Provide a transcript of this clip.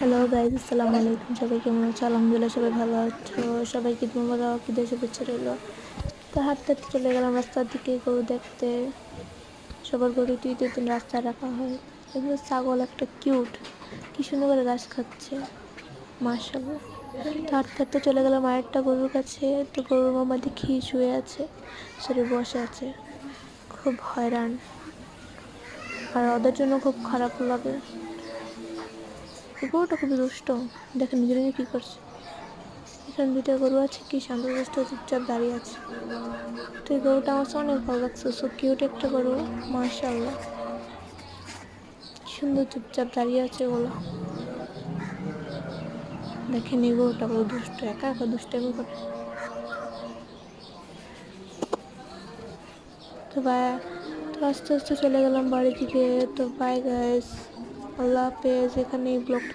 Hello guys, আসসালামু আলাইকুম। সবাই কেমন আছো? আলহামদুলিল্লাহ সবাই ভালো আছো। সবাইকে ঈদ মোবারক, ঈদের শুভেচ্ছা রইল। তো হাঁটতে হাঁটতে চলে গেলাম রাস্তার দিকে গরু দেখতে। সবার গরু ঈদের দিন রাস্তায় রাখা হয়। এগুলো ছাগল একটা কিউট, কি সুন্দর করে ঘাস খাচ্ছে, মাশাআল্লাহ। তো হাঁটতে হাঁটতে চলে গেলাম আরেকটা গরুর কাছে। তো গরুর মামা দেখি শুয়ে আছে, সরি বসে আছে, খুব হয়রান। আর ওদের জন্য খুব খারাপ লাগে। গরুটা খুবই দুষ্ট, দেখেন নিজে নিজে কি করছে। এখানে দুইটা গরু আছে, কি শান্তশিষ্ট চুপচাপ দাঁড়িয়ে আছে। তো এই গরুটা আমার অনেক ভালো লাগছে, সো কিউট একটা গরু, মাশাআল্লাহ। সুন্দর চুপচাপ দাঁড়িয়ে আছে ওগুলো। দেখেন এই গরুটা কত দুষ্ট, একা একা দুষ্টামি করে। তো আস্তে আস্তে চলে গেলাম বাড়ি থেকে। তো বাই গাইস, আল্লাহ হাফেজ। এখানে ব্লগটা